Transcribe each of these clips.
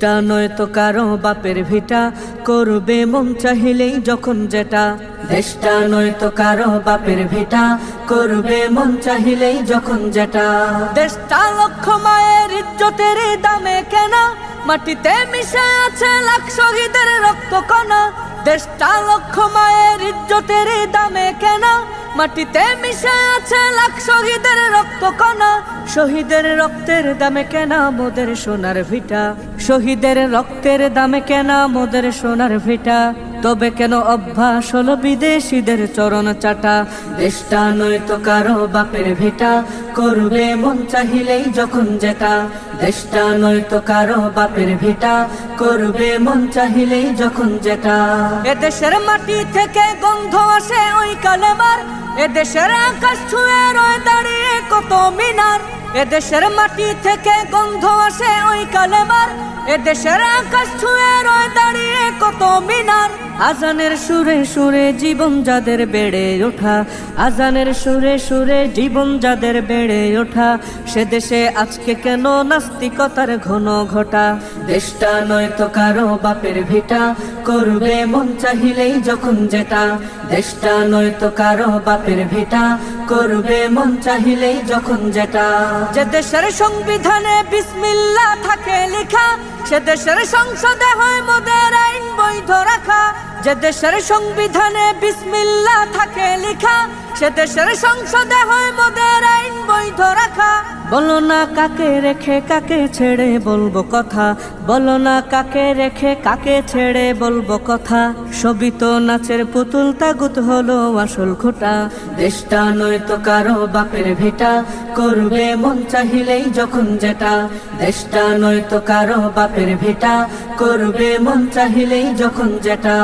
দেশটা নয়তো কারো বাপের ভিটা, করবে মন চাহিলেই যখন যেটা। দেশটা নয়তো কারো বাপের ভিটা, করবে মন চাহিলেই যখন যেটা। দেশটা লক্ষ মায়ের ইজ্জতের দামে কেনা, মাটিতে মিশে আছে লাখ শহীদের রক্ত কণা। দেশটা লক্ষ মায়ের ইজ্জতের দামে কেনা, মাটিতে মিশে আছে লাখ শহীদের রক্ত কণা। শহীদের রক্তের দামে কেনা মোদের সোনার ভিটা, শহীদের রক্তের দামে কেনা মোদের সোনার ভিটা। তবে কেন অভ্যাস হলো বিদেশিদের চরণ চাটা। দেশটা নয়তো কারো বাপের ভিটা, করবে মন চাহিলেই যখন যেটা। দেশটা নয়তো কারো বাপের ভিটা, করবে মন চাহিলেই যখন যেটা। এদেশের মাটি থেকে গন্ধ আসে ওই কালেমার, এদেশের আকাশ ছুঁয়ে রয়ে দাঁড়িয়ে কত মিনার। এদেশের মাটি থেকে গন্ধ আসে ওই কালেমার, এদেশের আকাশ ছুঁয়ে রয়ে দাঁড়িয়ে কত মিনার। আজানের সুরে সুরে জীবন যাদের বেড়ে ওঠা, আজানের সুরে সুরে জীবন যাদের বেড়ে ওঠা। সে দেশে আজকে কেন নাস্তিকতার ঘন ঘটা। দেশটা নয়তো কারো বাপের ভিটা, করবে মন চাহিলেই যখন যেটা। দেশটা নয়তো কারো বাপের ভিটা, করবে মন চাহিলেই যখন যেটা। যে দেশের সংবিধানে বিসমিল্লাহ থাকে লেখা, সে দেশের সংসদে হয় মোদের আইন বৈধ রাখা। যে দেশের সংবিধানে বিসমিল্লাহ থাকে লেখা, সে দেশের সংসদে হয় মোদের আইন বৈধ রাখা। বলো না কাকে রেখে কাকে ছেড়ে বলবো কথা, বলো না কাকে রেখে কাকে ছেড়ে বলবো কথা। সবই তো নাচের পুতুল, তাগুত হলো আসল খোটা। দেশটা নয়তো কারো বাপের ভিটা, করবে মন চাহিলেই যখন যেটা। দেশটা নয়তো কারো বাপের ভিটা, করবে মন চাহিলেই যখন যেটা।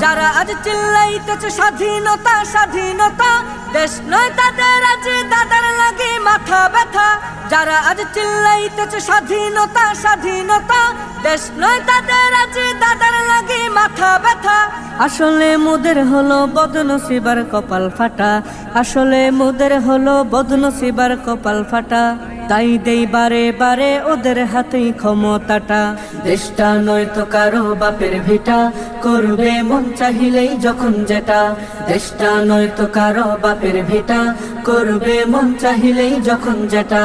যারা আজ চিল্লাইতেছে স্বাধীনতা স্বাধীনতা, দেশ নয় তাদের আজ দাদার লাগে মাথা ব্যথা। যারা আজ চিল্লাইতেছে স্বাধীনতা স্বাধীনতা, দেশ নয় তাদের আজ দাদার লাগে মাথা ব্যথা। আসলে মোদের হলো বদনসিবার কপাল ফাটা, আসলে মোদের হলো বদনসিবার কপাল ফাটা। তাই দেই বারে বারে ওদের হাতেই ক্ষমতাটা। দেশটা নয়তো কারো বাপের ভিটা, করবে মন চাহিলেই যখন যেটা। দেশটা নয়তো কারো বাপের ভিটা, করবে মন চাহিলেই যখন যেটা।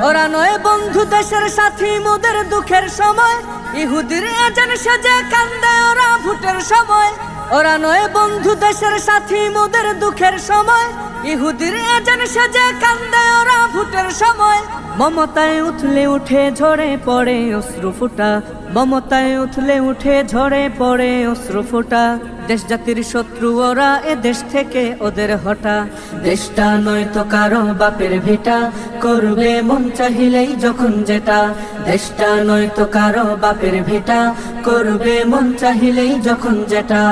ওরা নয় বন্ধু দেশের সাথী মোদের দুঃখের সময়, ইহুদির এজেন্ট সেজে কান্দে ওরা ভোটের সময়। ওরা নয় বন্ধু দেশের সাথী মোদের দুঃখের সময়, ইহুদির এজেন্ট সেজে কান্দে ওরা ভোটের সময়। মমতায় উঠলে উঠে ঝরে পড়ে অশ্রু ফোঁটা, মমতায় উঠলে উঠে ঝরে পড়ে অশ্রু ফোঁটা। দেশ জাতির শত্রু ওরা, এ দেশ থেকে ওদের হটা। দেশটা নয়তো কারো বাপের ভিটা, করবে মন চাহিলেই যখন যেটা। দেশটা নয়তো কারো বাপের ভিটা, করবে মন চাহিলেই যখন যেটা।